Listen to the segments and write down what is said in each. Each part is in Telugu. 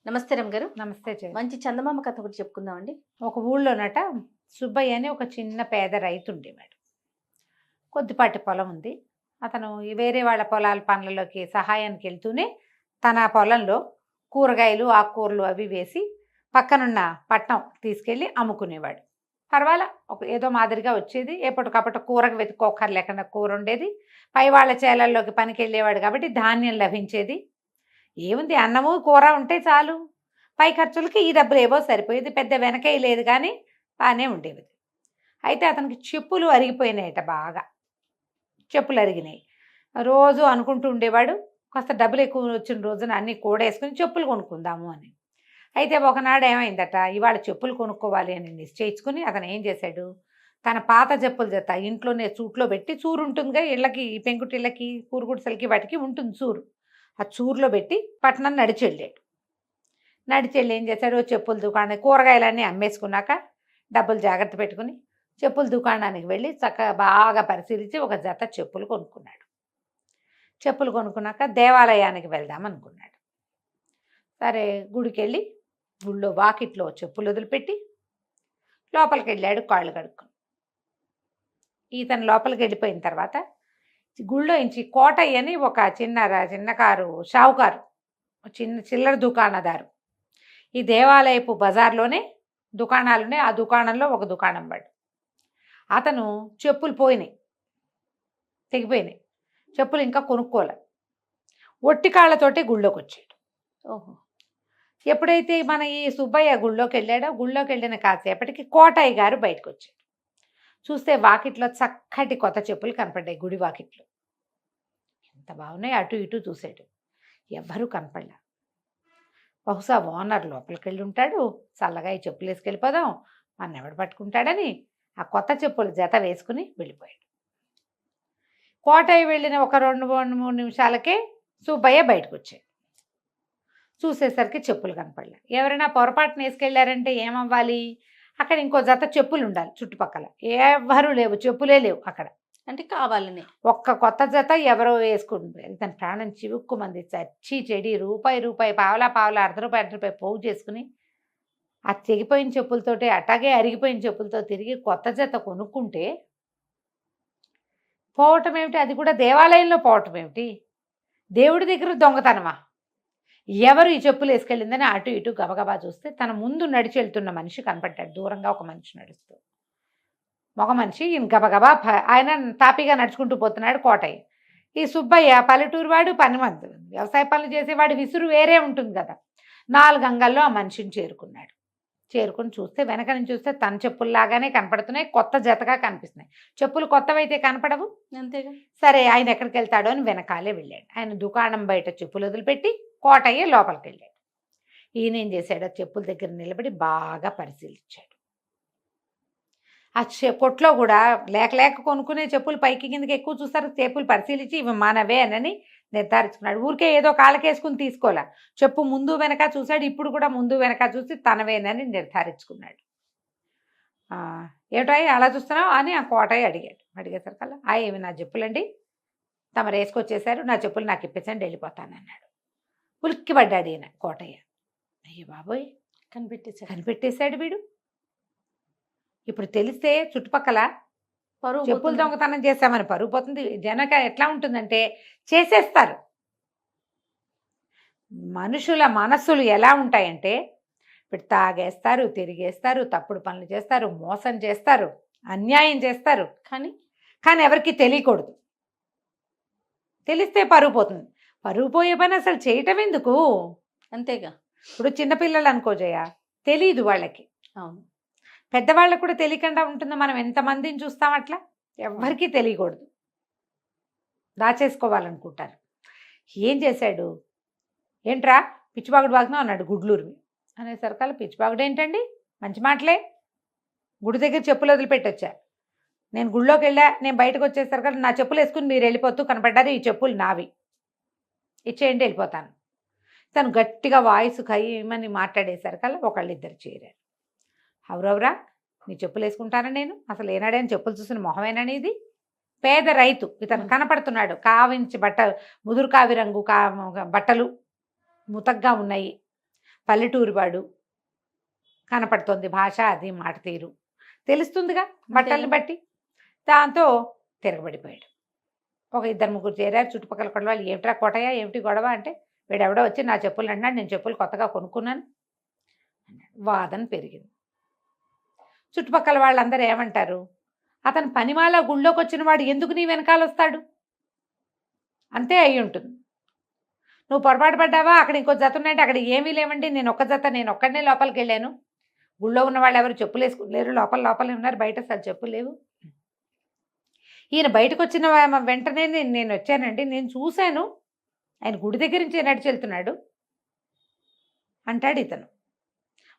నమస్తే రమ్ గారు. నమస్తే చెల్లి. మంచి చందమామ కథ ఒకటి చెప్పుకుందామండి. ఒక ఊళ్ళోనట సుబ్బయ్య అని ఒక చిన్న పేద రైతు ఉండేవాడు. కొద్దిపాటి పొలం ఉంది. అతను వేరే వాళ్ళ పొలాల పనులలోకి సహాయానికి వెళ్తూనే తన పొలంలో కూరగాయలు ఆకుకూరలు అవి వేసి పక్కనున్న పట్నం తీసుకెళ్ళి అమ్ముకునేవాడు. పర్వాలా ఏదో మాదిరిగా వచ్చేది. ఎప్పటికప్పుడు కూరకు వెతుక్కోకర్ లేకుండా కూర ఉండేది. పై వాళ్ళ చేలల్లోకి పనికి వెళ్ళేవాడు కాబట్టి ధాన్యం లభించేది. ఏముంది, అన్నము కూర ఉంటే చాలు. పై ఖర్చులకి ఈ డబ్బులు ఏవో సరిపోయేది. పెద్ద వెనకే లేదు కానీ బాగానే ఉండేది. అయితే అతనికి చెప్పులు అరిగిపోయినాయట బాగా. చెప్పులు అరిగినాయి. రోజు అనుకుంటూ ఉండేవాడు కాస్త డబ్బులు ఎక్కువ వచ్చిన రోజున అన్నీ కూడేసుకుని చెప్పులు కొనుక్కుందాము అని. అయితే ఒకనాడు ఏమైందట, ఇవాళ చెప్పులు కొనుక్కోవాలి అని నిశ్చయించుకుని అతను ఏం చేశాడు, తన పాత చెప్పుల జత ఇంట్లోనే చూట్లో పెట్టి, చూరు ఉంటుందిగా ఇళ్ళకి, పెంకుటిళ్ళకి, కూరుగుడిసెలకి వాటికి ఉంటుంది చూరు. ఆ చూరులో పెట్టి పట్టణం నడిచి వెళ్ళి ఏం చేశాడు, చెప్పుల దుకాణం కూరగాయలన్నీ అమ్మేసుకున్నాక డబ్బులు జాగ్రత్త పెట్టుకుని చెప్పుల దుకాణానికి వెళ్ళి చక్కగా బాగా పరిశీలించి ఒక జత చెప్పులు కొనుక్కున్నాడు. చెప్పులు కొనుక్కున్నాక దేవాలయానికి వెళ్దాం అనుకున్నాడు. సరే గుడికి వెళ్ళి గుళ్ళో వాకిట్లో చెప్పులు వదిలిపెట్టి లోపలికి వెళ్ళాడు కాళ్ళు కడుక్కుని. ఈతను లోపలికి వెళ్ళిపోయిన తర్వాత గుళ్ళో ఇంచి కోటయ్య అని ఒక చిన్నకారు షావుకారు, చిల్లర దుకాణదారు, ఈ దేవాలయపు బజార్లోనే దుకాణాలున్నాయి. ఆ దుకాణంలో ఒక దుకాణం వాడు. అతను చెప్పులు పోయినాయి, తెగిపోయినాయి. చెప్పులు ఇంకా కొనుక్కోలే. ఒట్టి కాళ్ళతోటి గుళ్ళోకి వచ్చాడు. ఓహో. ఎప్పుడైతే మన ఈ సుబ్బయ్య గుళ్ళోకి వెళ్ళాడో, గుళ్ళోకి వెళ్ళిన కాసేపటికి కోటయ్య గారు బయటకు వచ్చాడు. చూస్తే వాకిట్లో చక్కటి కొత్త చెప్పులు కనపడ్డాయి. గుడి వాకిట్లో ఎంత బాగున్నాయి. అటు ఇటు చూశాడు, ఎవ్వరూ కనపడలా. బహుశా ఓనర్ లోపలికి వెళ్ళి ఉంటాడు, చల్లగా ఈ చెప్పులు వేసుకెళ్ళిపోదాం, మన ఎవడు పట్టుకుంటాడని ఆ కొత్త చెప్పులు జత వేసుకుని వెళ్ళిపోయాడు. కోటయ్య వెళ్ళిన ఒక 2-3 నిమిషాలకే సుబ్బయ్య బయటకు వచ్చాడు. చూసేసరికి చెప్పులు కనపడలే. ఎవరైనా పొరపాటున వేసుకెళ్ళారంటే ఏమవ్వాలి, అక్కడ ఇంకో జత చెప్పులు ఉండాలి చుట్టుపక్కల. ఎవ్వరూ లేవు, చెప్పులే లేవు అక్కడ. అంటే కావాలని ఒక్క కొత్త జత ఎవరో వేసుకుంటారు. తన ప్రాణం చివుక్కుమంది. చచ్చి చెడి రూపాయి పావలా అర్ధ రూపాయి పోగు చేసుకుని ఆ తెగిపోయిన చెప్పులతోటి అట్లాగే అరిగిపోయిన చెప్పులతో తిరిగి కొత్త జత కొనుక్కుంటే పోవటం ఏమిటి, అది కూడా దేవాలయంలో పోవటం ఏమిటి, దేవుడి దగ్గర దొంగతనమా? ఎవరు ఈ చెప్పులు వేసుకెళ్ళిందని అటు ఇటు గబగబా చూస్తే తన ముందు నడిచి వెళ్తున్న మనిషి కనపడ్డాడు. దూరంగా ఒక మనిషి నడుస్తూ, మగ మనిషి. ఈయన గబగబా ఆయన తాపీగా నడుచుకుంటూ పోతున్నాడు. కోటయ్య, ఈ సుబ్బయ్య పల్లెటూరు వాడు, పనిమంతుడు, వ్యవసాయ పనులు చేసేవాడు, విసురు వేరే ఉంటుంది కదా. 4 అంగల్లో ఆ మనిషిని చేరుకున్నాడు. చేరుకుని చూస్తే వెనక నుంచి చూస్తే తన చెప్పుల్లాగానే కనపడుతున్నాయి, కొత్త జతగా కనిపిస్తున్నాయి. చెప్పులు కొత్తవైతే కనపడవు, అంతేగా. సరే ఆయన ఎక్కడికి వెళ్తాడో అని వెనకాలే వెళ్ళాడు. ఆయన దుకాణం బయట చెప్పులు వదిలిపెట్టి కోటయ్య లోపలికి వెళ్ళాడు. ఈయన ఏం చేశాడు, ఆ చెప్పుల దగ్గర నిలబడి బాగా పరిశీలించాడు. ఆ కొట్లో కూడా లేక కొనుక్కునే చెప్పులు పైకి కిందకి ఎక్కువ చూస్తారు. చెప్పులు పరిశీలించి ఇవి మనవే అని నిర్ధారించుకున్నాడు. ఊరికే ఏదో కాళ్ళకేసుకుని తీసుకోలే, చెప్పు ముందు వెనక చూశాడు. ఇప్పుడు కూడా ముందు వెనక చూసి తనవేనని నిర్ధారించుకున్నాడు. ఏమిటో అలా చూస్తున్నావు అని ఆ కోటయ్య అడిగేసరికల్లా, ఏమి నా చెప్పులండి, తమరు వేసుకొచ్చేసారు, నా చెప్పులు నాకు ఇప్పించండి, వెళ్ళిపోతానన్నాడు. ఉలిక్కి పడ్డాడు ఈయన కోటయ్య. అయ్యో బాబోయ్, కనిపెట్టేశాడు వీడు. ఇప్పుడు తెలిస్తే చుట్టుపక్కల చెప్పులు దొంగతనం చేశామని పరుగు పోతుంది. జనక ఎట్లా ఉంటుందంటే చేసేస్తారు. మనుషుల మనస్సులు ఎలా ఉంటాయంటే ఇప్పుడు తాగేస్తారు, తిరిగేస్తారు, తప్పుడు పనులు చేస్తారు, మోసం చేస్తారు, అన్యాయం చేస్తారు. కానీ ఎవరికి తెలియకూడదు. తెలిస్తే పరుగు పోతుంది. పరుగు పోయే పని అసలు చేయటం ఎందుకు? అంతేగా. ఇప్పుడు చిన్నపిల్లలు అనుకోజయ్య, తెలీదు వాళ్ళకి. అవును. పెద్దవాళ్ళకు కూడా తెలియకుండా ఉంటుందో. మనం ఎంతమందిని చూస్తాం అట్లా, ఎవ్వరికీ తెలియకూడదు, దాచేసుకోవాలనుకుంటారు. ఏం చేశాడు, ఏంట్రా పిచ్చిబాగుడు బాగుతున్నావు అన్నాడు గుడ్లూరు అనేసరికల్లా. పిచ్చిబాగుడు ఏంటండి, మంచి మాటలే, గుడి దగ్గర చెప్పులు వదిలిపెట్టొచ్చా, నేను గుళ్ళోకి వెళ్ళా, నేను బయటకు వచ్చేసరికల్లా నా చెప్పులు వేసుకుని మీరు వెళ్ళిపోతూ కనపడ్డారు, ఈ చెప్పులు నావి, ఇచ్చేయండి వెళ్ళిపోతాను. తను గట్టిగా వాయిస్ ఖైమని మాట్లాడేసరికల్లా ఒకళ్ళిద్దరు చేరారు. అవురవరా, నీ చెప్పులు వేసుకుంటానా నేను, అసలు ఏనాడైనా చెప్పులు చూసిన మొహమేనని, ఇది పేద రైతు, ఇతను కనపడుతున్నాడు. కావించి ముదురు కావి రంగు బట్టలు ముతగ్గా ఉన్నాయి, పల్లెటూరు వాడు కనపడుతోంది, భాష అది మాట తీరు తెలుస్తుందిగా బట్టల్ని బట్టి. దాంతో తిరగబడిపోయాడు. ఒక ఇద్దరు ముగ్గురు చేరారు చుట్టుపక్కల కూడా. వాళ్ళు ఏమిట్రా కోటయ్య, ఏమిటి గొడవ అంటే, వీడెవడో వచ్చి నా చెప్పులు అంటున్నాడు, నేను చెప్పులు కొత్తగా కొనుక్కున్నాను అన్నాడు. వాదన పెరిగింది. చుట్టుపక్కల వాళ్ళందరూ ఏమంటారు, అతను పనిమాల గుళ్ళోకి వచ్చిన వాడు ఎందుకు నీ వెనకాల వస్తాడు, అంతే అయి ఉంటుంది. నువ్వు పొరపాటు పడ్డావా, అక్కడ ఇంకో జత ఉన్నాయంటే అక్కడ ఏమీ లేవండి, నేను ఒక్క జత, నేను ఒక్కడనే లోపలికి వెళ్ళాను, గుళ్ళో ఉన్న వాళ్ళు ఎవరు చెప్పులు వేసుకులేరు, లోపలే ఉన్నారు, బయట అసలు చెప్పులు లేవు. ఈయన బయటకు వచ్చిన వెంటనే నేను వచ్చానండి, నేను చూశాను, ఆయన గుడి దగ్గర నుంచి నడిచి వెళ్తున్నాడు అంటాడు ఇతను.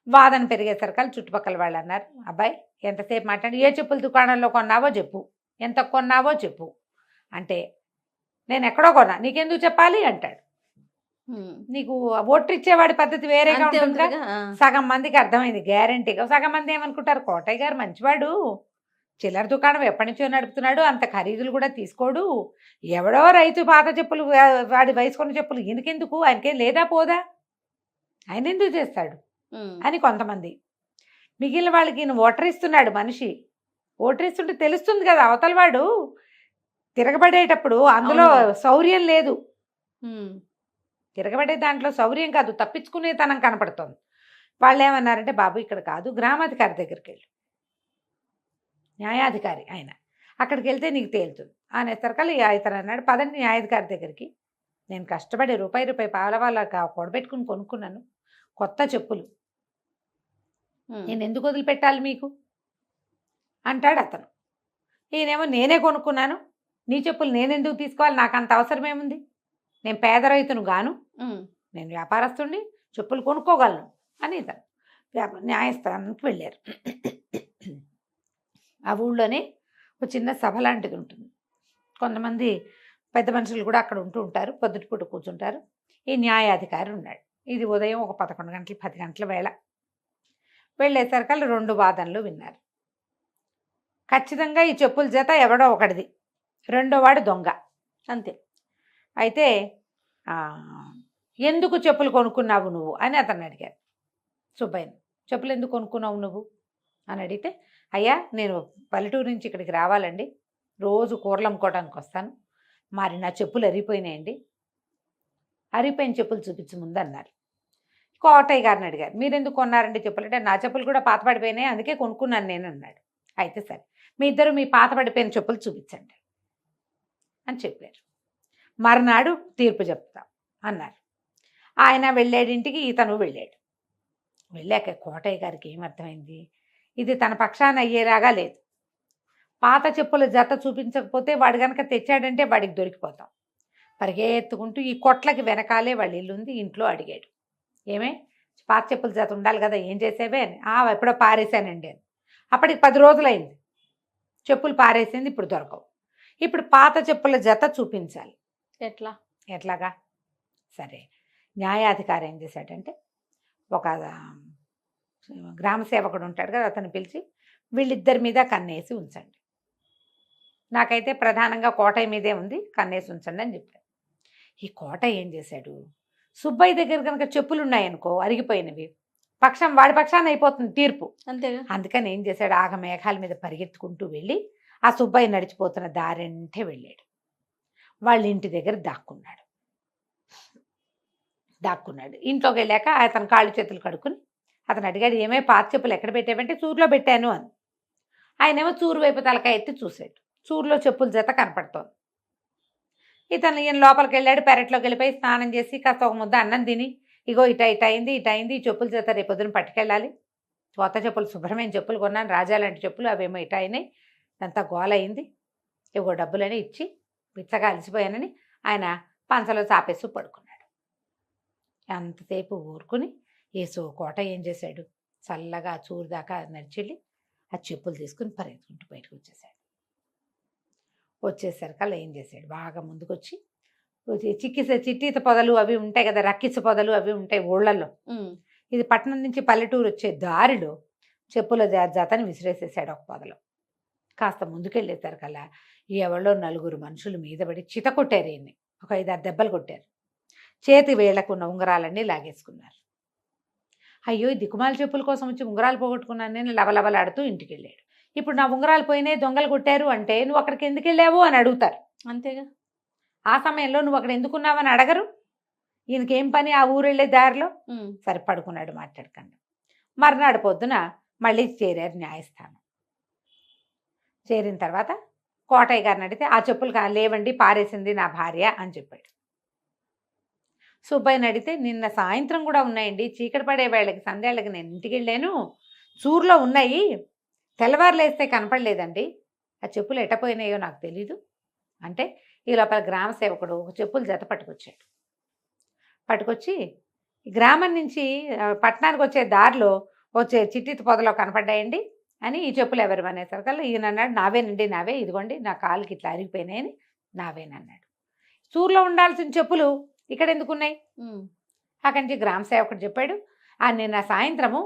వాదన పెరిగేసరికి చుట్టుపక్కల వాళ్ళు అన్నారు, అబ్బాయి ఎంతసేపు మాట్లాడి, ఏ చెప్పుల దుకాణంలో కొన్నావో చెప్పు, ఎంత కొన్నావో చెప్పు అంటే, నేను ఎక్కడో కొన్నా, నీకెందుకు చెప్పాలి అంటాడు. నీకు ఓట్లు ఇచ్చేవాడి పద్ధతి వేరేగా ఉంటుందిగా. సగం మందికి అర్థమైంది గ్యారంటీగా. సగం మంది ఏమనుకుంటారు, కోటయ్య గారు మంచివాడు, చిల్లర దుకాణం ఎప్పటి నుంచో నడుపుతున్నాడు, అంత ఖరీదులు కూడా తీసుకోడు, ఎవడో రైతు పాత చెప్పులు వాడి వయసుకున్న చెప్పులు ఈయనకెందుకు, ఆయనకేం లేదా పోదా, ఆయన ఎందుకు చేస్తాడు అని కొంతమంది. మిగిలిన వాళ్ళకి ఈయన ఓటరిస్తున్నాడు మనిషి, ఓటరిస్తుంటే తెలుస్తుంది కదా అవతల వాడు తిరగబడేటప్పుడు అందులో శౌర్యం లేదు, తిరగబడే దాంట్లో శౌర్యం కాదు, తప్పించుకునేతనం కనపడుతుంది. వాళ్ళు ఏమన్నారంటే, బాబు ఇక్కడ కాదు, గ్రామాధికారి దగ్గరికి వెళ్ళు, న్యాయాధికారి ఆయన, అక్కడికి వెళ్తే నీకు తేలుతుంది అనేసరికల్ ఇతను అన్నాడు, పదండి న్యాయాధికారి దగ్గరికి, నేను కష్టపడి రూపాయి పాలవాళ్ళ కూడబెట్టుకుని కొనుక్కున్నాను కొత్త చెప్పులు, నేను ఎందుకు వదిలిపెట్టాలి మీకు అంటాడు అతను. ఈయనేమో నేనే కొనుక్కున్నాను, నీ చెప్పులు నేనెందుకు తీసుకోవాలి, నాకు అంత అవసరం ఏముంది, నేను పేద రైతును గాను, నేను వ్యాపారస్తుడిని, చెప్పులు కొనుక్కోగలను అని ఇతను న్యాయస్థానానికి వెళ్ళారు. ఆ ఊళ్ళోనే ఒక చిన్న సభ లాంటిది ఉంటుంది, కొంతమంది పెద్ద మనుషులు కూడా అక్కడ ఉంటూ ఉంటారు, పొద్దుటిపూట కూర్చుంటారు. ఈ న్యాయాధికారి ఉన్నాడు. ఇది ఉదయం ఒక 11 గంటలు 10 గంటల వేళ. వెళ్ళేసరికల్లా 2 వాదనలు విన్నారు. ఖచ్చితంగా ఈ చెప్పుల జత ఎవడో ఒకటిది, రెండో వాడు దొంగ అంతే. అయితే ఎందుకు చెప్పులు కొనుక్కున్నావు నువ్వు అని అతను అడిగారు సుబ్బయ్యని. చెప్పులు ఎందుకు కొనుక్కున్నావు నువ్వు అని అడిగితే, అయ్యా నేను పల్లెటూరు నుంచి ఇక్కడికి రావాలండి, రోజు కూరలు అమ్ముకోవడానికి వస్తాను, మరి నా చెప్పులు అరిగిపోయినాయండి, అరిగిపోయిన చెప్పులు చూపించు ముందు అన్నారు. కోటయ్య గారిని అడిగారు, మీరు ఎందుకు కొన్నారండి చెప్పులు అంటే, నా చెప్పులు కూడా పాత పడిపోయినాయి అందుకే కొనుక్కున్నాను నేను అన్నాడు. అయితే సరే, మీ ఇద్దరు మీ పాత పడిపోయిన చెప్పులు చూపించండి అని చెప్పారు. మరునాడు తీర్పు చెప్తాం అన్నారు. ఆయన వెళ్ళాడింటికి, ఇతను వెళ్ళాడు. వెళ్ళాక కోటయ్య గారికి ఏమర్థమైంది, ఇది తన పక్షాన అయ్యేలాగా లేదు. పాత చెప్పుల జత చూపించకపోతే వాడు కనుక తెచ్చాడంటే వాడికి దొరికిపోతాం. పరిగెత్తుకుంటూ ఈ కొట్లకి వెనకాలే వాళ్ళ ఇల్లుంది, ఇంట్లో అడిగాడు, ఏమే పాత చెప్పుల జత ఉండాలి కదా, ఏం చేసేవే అని. ఎప్పుడో పారేశానండి అని. అప్పటికి 10 రోజులైంది, చెప్పులు పారేసింది, ఇప్పుడు దొరకవు. ఇప్పుడు పాత చెప్పుల జత చూపించాలి, ఎట్లాగా సరే. న్యాయాధికారి ఏం చేశాడంటే, ఒక గ్రామ సేవకుడు ఉంటాడు కదా, అతను పిలిచి వీళ్ళిద్దరి మీద కన్నేసి ఉంచండి, నాకైతే ప్రధానంగా కోటయ్య మీదే ఉంది, కన్నేసి ఉంచండి అని చెప్పాడు. ఈ కోటయ్య ఏం చేశాడు, సుబ్బయ్య దగ్గర కనుక చెప్పులు ఉన్నాయనుకో అరిగిపోయినవి, వాడి పక్షాన అయిపోతుంది తీర్పు అంతే. అందుకని ఏం చేశాడు, మేఘాల మీద పరిగెత్తుకుంటూ వెళ్ళి ఆ సుబ్బయ్య నడిచిపోతున్న దారంటే వెళ్ళాడు. వాళ్ళ ఇంటి దగ్గర దాక్కున్నాడు. ఇంట్లోకి వెళ్ళాక అతను కాళ్ళు చేతులు కడుక్కుని అతను అడిగాడు, ఏమే పాత చెప్పులు ఎక్కడ పెట్టావంటే, చూరులో పెట్టాను అని. ఆయనేమో చూరు వైపు తలకాయ ఎత్తి చూసాడు, చూరులో చెప్పుల జత కనపడుతోంది. ఈయన లోపలికి వెళ్ళాడు, పెరట్లోకి వెళ్ళిపోయి స్నానం చేసి కాస్త ఒక ముద్ద అన్నం తిని, ఇగో ఇట అయింది, ఈ చెప్పుల జత రేపు పొద్దున పట్టుకెళ్ళాలి, కొత్త చెప్పులు శుభ్రమైన చెప్పులు కొన్నాను, రాజా లాంటి చెప్పులు, అవేమో ఇట అయినాయి, అంతా గోల అయింది, ఇగో డబ్బులని ఇచ్చి పిచ్చగా అలసిపోయానని ఆయన పంచలో చాపేస్తూ పడుకున్నాడు. అంతసేపు ఊరుకుని కోట ఏం చేశాడు, చల్లగా చూరు దాకా నడిచెళ్ళి ఆ చెప్పులు తీసుకుని పరిగెత్తుకుంటూ బయటకు వచ్చేసరికల్లా ఏం చేశాడు, బాగా ముందుకొచ్చి చిట్టీత పొదలు అవి ఉంటాయి కదా, రక్కిస పొదలు అవి ఉంటాయి ఊళ్ళల్లో, ఇది పట్టణం నుంచి పల్లెటూరు వచ్చే దారిలో చెప్పుల జతని విసిరేసేసాడు ఒక పొదలో. కాస్త ముందుకెళ్ళేసరికల్లా ఎవరో 4 మనుషులు మీద పడి చిత కొట్టారు, ఈయన్ని ఒక 5-6 దెబ్బలు కొట్టారు, చేతి వేళ్లకు ఉన్న ఉంగరాలన్నీ లాగేసుకున్నారు. అయ్యో ఈ దిక్కుమాల చెప్పుల కోసం వచ్చి ఉంగరాలు పోగొట్టుకున్నాను నేను లబలబలాడుతూ ఇంటికి వెళ్ళాడు. ఇప్పుడు నా ఉంగరాలు పోయినాయి, దొంగలు కొట్టారు అంటే నువ్వు అక్కడికి ఎందుకు వెళ్ళావు అని అడుగుతారు. అంతేగా. ఆ సమయంలో నువ్వు అక్కడ ఎందుకున్నావని అడగరు. ఈయనకేం పని ఆ ఊరు వెళ్ళే దారిలో. సరే పడుకున్నాడు మాట్లాడకుండా. మర్నాడు పొద్దున మళ్ళీ చేరారు న్యాయస్థానం. చేరిన తర్వాత కోటయ్య గారిని అడిగితే ఆ చెప్పులు లేవండి, పారేసింది నా భార్య అని చెప్పాడు. సుబ్బయ్యని అడిగితే నిన్న సాయంత్రం కూడా ఉన్నాయండి, చీకటి పడే వేళకి సందేళ్ళకి నేను ఇంటికి వెళ్ళాను, చూరులో ఉన్నాయి, తెల్లవారులేస్తే కనపడలేదండి, ఆ చెప్పులు ఎట్టపోయినాయో నాకు తెలీదు అంటే ఈ లోపల గ్రామ సేవకుడు ఒక చెప్పులు జత పట్టుకొచ్చాడు. పట్టుకొచ్చి గ్రామం నుంచి పట్టణానికి వచ్చే దారిలో వచ్చే చిట్టి పొదలో కనపడ్డాయండి అని ఈ చెప్పులు ఎవరు అనేసరికల్లా ఈయన అన్నాడు నావేనండి, నావే, ఇదిగోండి నా కాలుకి ఇట్లా అరిగిపోయినాయని నావేనన్నాడు. చూరులో ఉండాల్సిన చెప్పులు ఇక్కడ ఎందుకున్నాయి? అక్కడి నుంచి గ్రామ సేవకుడు చెప్పాడు నిన్న సాయంత్రము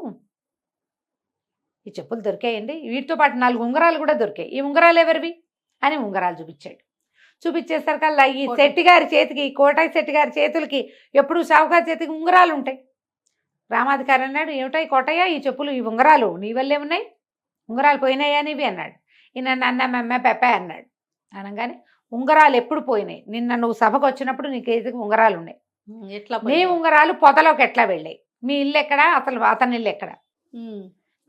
ఈ చెప్పులు దొరికాయండి, వీటితో పాటు 4 ఉంగరాలు కూడా దొరికాయి, ఈ ఉంగరాలు ఎవరివి అని ఉంగరాలు చూపించాడు. చూపించేసరికల్లా ఈ శెట్టి గారి చేతికి, కోటయ్య శెట్టి గారి చేతులకి ఎప్పుడు షావుకారి చేతికి ఉంగరాలు ఉంటాయి. గ్రామాధికారి అన్నాడు ఏమిటాయి కోటయ్య ఈ చెప్పులు, ఈ ఉంగరాలు నీ వల్లే ఉన్నాయి, ఉంగరాలు పోయినాయా నీవి అన్నాడు. ఈయన అన్నమ్మ పెప్ప అన్నాడు. అనగానే ఉంగరాలు ఎప్పుడు పోయినాయి, నిన్న నువ్వు సభకు వచ్చినప్పుడు నీ చేతికి ఉంగరాలు ఉన్నాయి, ఎట్లా నీ ఉంగరాలు పొదలోకి ఎట్లా వెళ్ళాయి, మీ ఇల్లు ఎక్కడా, అసలు అతని ఇల్లు ఎక్కడ?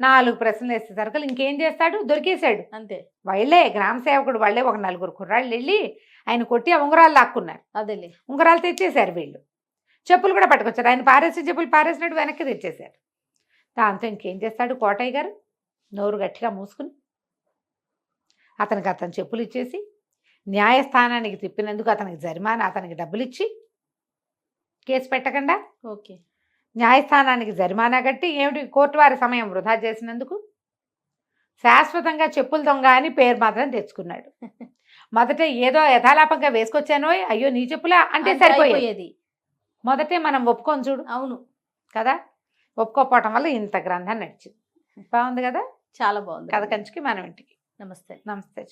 4 ప్రశ్నలు వేసేసరికి ఇంకేం చేస్తాడు, దొరికేశాడు. అంతే. వాళ్ళే గ్రామ సేవకుడు వాళ్ళే ఒక 4 కుర్రాళ్ళు వెళ్ళి ఆయన కొట్టి ఆ ఉంగరాలు లాక్కున్నారు. అదేలే, ఉంగరాలు తెచ్చేశారు వీళ్ళు. చెప్పులు కూడా పట్టుకొచ్చారు. ఆయన పారేసి చెప్పులు పారేసినట్టు వెనక్కి తెచ్చేశారు. దాంతో ఇంకేం చేస్తాడు కోటయ్య గారు, నోరు గట్టిగా మూసుకుని అతను చెప్పులు ఇచ్చేసి న్యాయస్థానానికి తిప్పినందుకు అతనికి జరిమానా, అతనికి డబ్బులు ఇచ్చి కేసు పెట్టకుండా ఓకే న్యాయస్థానానికి జరిమానా కట్టి ఏమిటి కోర్టు వారి సమయం వృధా చేసినందుకు శాశ్వతంగా చెప్పులు దొంగ అని పేరు మాత్రం తెచ్చుకున్నాడు. మొదట ఏదో యథాలాపంగా వేసుకొచ్చానో అయ్యో నీ చెప్పులా అంటే సరిపోయేది. మొదటే మనం ఒప్పుకొని చూడు. అవును కదా, ఒప్పుకోపోవటం వల్ల ఇంత గ్రంథం నడిచింది. బాగుంది కదా, చాలా బాగుంది. కథ కంచికి మనం ఇంటికి. నమస్తే. నమస్తే.